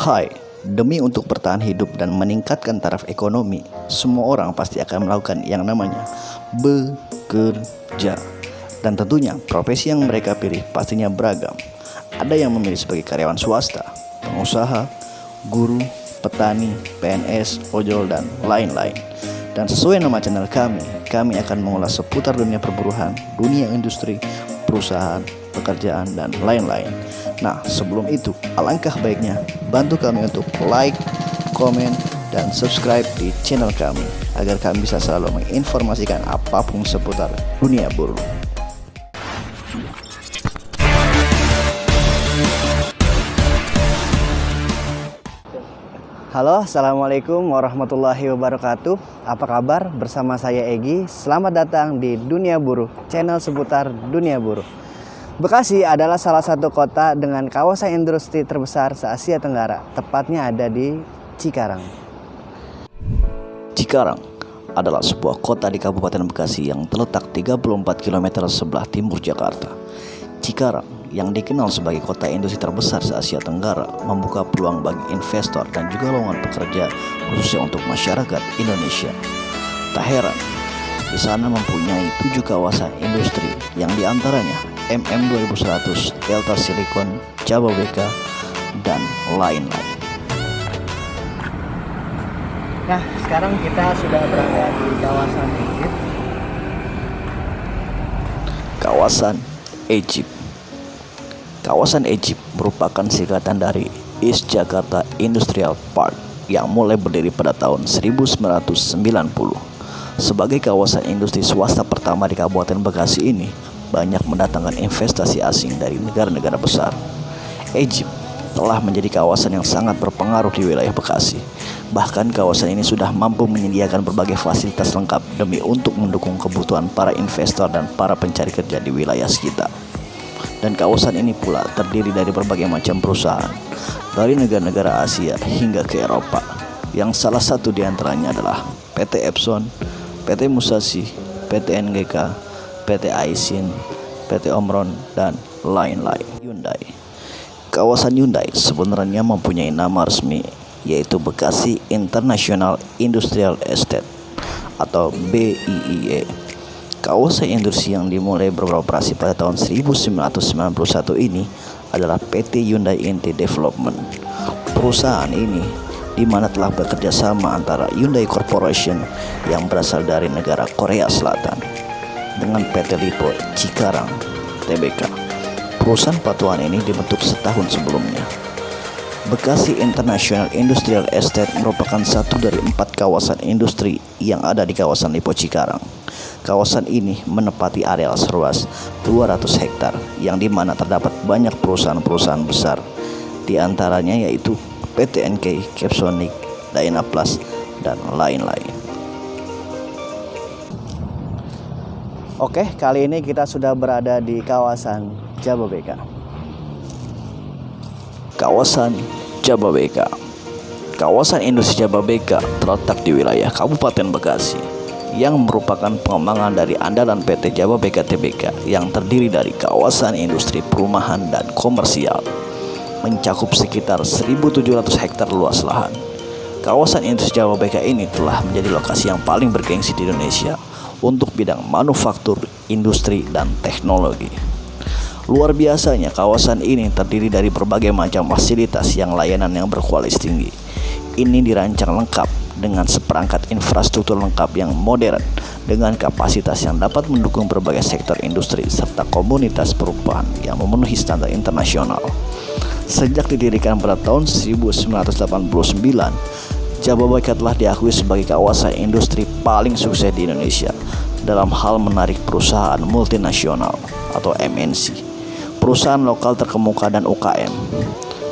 Hai, demi untuk bertahan hidup dan meningkatkan taraf ekonomi, semua orang pasti akan melakukan yang namanya bekerja. Dan tentunya profesi yang mereka pilih pastinya beragam. Ada yang memilih sebagai karyawan swasta, pengusaha, guru, petani, PNS, ojol, dan lain-lain. Dan sesuai nama channel kami akan mengulas seputar dunia perburuhan, dunia industri, perusahaan, pekerjaan, dan lain-lain. Nah, sebelum itu, alangkah baiknya bantu kami untuk like, komen, dan subscribe di channel kami agar kami bisa selalu menginformasikan apapun seputar dunia buruh. Halo, assalamualaikum warahmatullahi wabarakatuh. Apa kabar? Bersama saya Egi. Selamat datang di Dunia Buruh, channel seputar dunia buruh. Bekasi adalah salah satu kota dengan kawasan industri terbesar se-Asia Tenggara. Tepatnya ada di Cikarang. Cikarang adalah sebuah kota di Kabupaten Bekasi yang terletak 34 km sebelah timur Jakarta. Cikarang yang dikenal sebagai kota industri terbesar se-Asia Tenggara membuka peluang bagi investor dan juga lowongan pekerja khususnya untuk masyarakat Indonesia. Tak heran, di sana mempunyai 7 kawasan industri yang diantaranya MM2100, Delta Silicon, Jababeka, dan lain-lain. Nah, sekarang kita sudah berada di kawasan Egypt. Kawasan Egypt merupakan singkatan dari East Jakarta Industrial Park yang mulai berdiri pada tahun 1990. Sebagai kawasan industri swasta pertama di Kabupaten Bekasi ini, banyak mendatangkan investasi asing dari negara-negara besar. Egypt telah menjadi kawasan yang sangat berpengaruh di wilayah Bekasi. Bahkan kawasan ini sudah mampu menyediakan berbagai fasilitas lengkap demi untuk mendukung kebutuhan para investor dan para pencari kerja di wilayah sekitar. Dan kawasan ini pula terdiri dari berbagai macam perusahaan dari negara-negara Asia hingga ke Eropa, yang salah satu diantaranya adalah PT Epson, PT Musashi, PT NGK, PT Aisin, PT Omron, dan lain-lain. Hyundai. Kawasan Hyundai sebenarnya mempunyai nama resmi, yaitu Bekasi International Industrial Estate atau BIIE. Kawasan industri yang dimulai beroperasi pada tahun 1991 ini adalah PT Hyundai Inti Development. Perusahaan ini di mana telah bekerja sama antara Hyundai Corporation yang berasal dari negara Korea Selatan dengan PT Lipo Cikarang Tbk. Perusahaan patuan ini dibentuk setahun sebelumnya. Bekasi International Industrial Estate merupakan satu dari 4 kawasan industri yang ada di kawasan Lipo Cikarang. Kawasan ini menempati areal seluas 200 hektar yang dimana terdapat banyak perusahaan-perusahaan besar, di antaranya yaitu PT NK, Capsonic, Dynaplast, dan lain-lain. Oke, kali ini kita sudah berada di kawasan Jababeka. Kawasan Jababeka. Kawasan industri Jababeka terletak di wilayah Kabupaten Bekasi yang merupakan pengembangan dari andalan PT Jababeka Tbk yang terdiri dari kawasan industri perumahan dan komersial, mencakup sekitar 1.700 hektar luas lahan. Kawasan industri Jababeka ini telah menjadi lokasi yang paling bergengsi di Indonesia untuk bidang manufaktur, industri, dan teknologi. Luar biasanya, kawasan ini terdiri dari berbagai macam fasilitas yang layanan yang berkualitas tinggi. Ini dirancang lengkap dengan seperangkat infrastruktur lengkap yang modern dengan kapasitas yang dapat mendukung berbagai sektor industri serta komunitas perubahan yang memenuhi standar internasional. Sejak didirikan pada tahun 1989, Jababeka telah diakui sebagai kawasan industri paling sukses di Indonesia dalam hal menarik perusahaan multinasional atau MNC, perusahaan lokal terkemuka, dan UKM.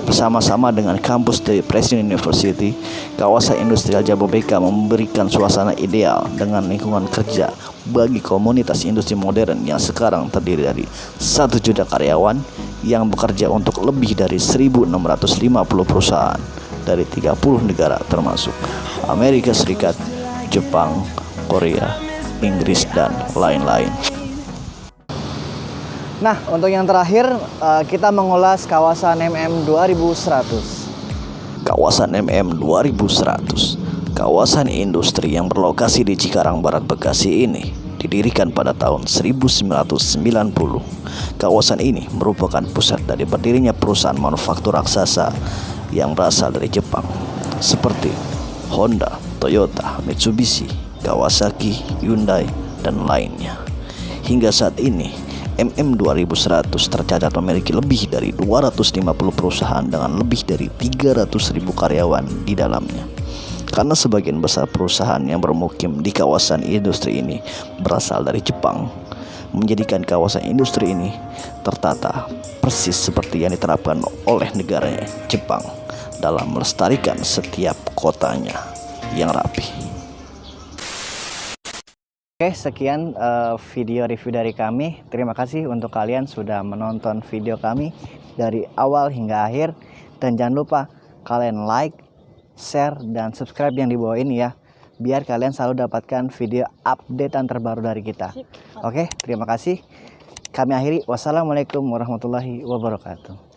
Bersama-sama dengan kampus dari Presiden University, kawasan industrial Jababeka memberikan suasana ideal dengan lingkungan kerja bagi komunitas industri modern yang sekarang terdiri dari 1 juta karyawan yang bekerja untuk lebih dari 1.650 perusahaan dari 30 negara termasuk Amerika Serikat, Jepang, Korea, Inggris, dan lain-lain. Nah, untuk yang terakhir kita mengulas kawasan MM2100. Kawasan MM 2100, kawasan industri yang berlokasi di Cikarang Barat, Bekasi ini didirikan pada tahun 1990. Kawasan ini merupakan pusat dari berdirinya perusahaan manufaktur raksasa yang berasal dari Jepang seperti Honda, Toyota, Mitsubishi, Kawasaki, Hyundai, dan lainnya. Hingga saat ini, MM 2100 tercatat memiliki lebih dari 250 perusahaan dengan lebih dari 300.000 karyawan di dalamnya. Karena sebagian besar perusahaan yang bermukim di kawasan industri ini berasal dari Jepang, menjadikan kawasan industri ini tertata persis seperti yang diterapkan oleh negara Jepang dalam melestarikan setiap kotanya yang rapi. Oke, sekian video review dari kami. Terima kasih untuk kalian sudah menonton video kami dari awal hingga akhir. Dan jangan lupa kalian like, share, dan subscribe yang di bawah ini ya, biar kalian selalu dapatkan video updatean terbaru dari kita. Oke, terima kasih. Kami akhiri. Wassalamualaikum warahmatullahi wabarakatuh.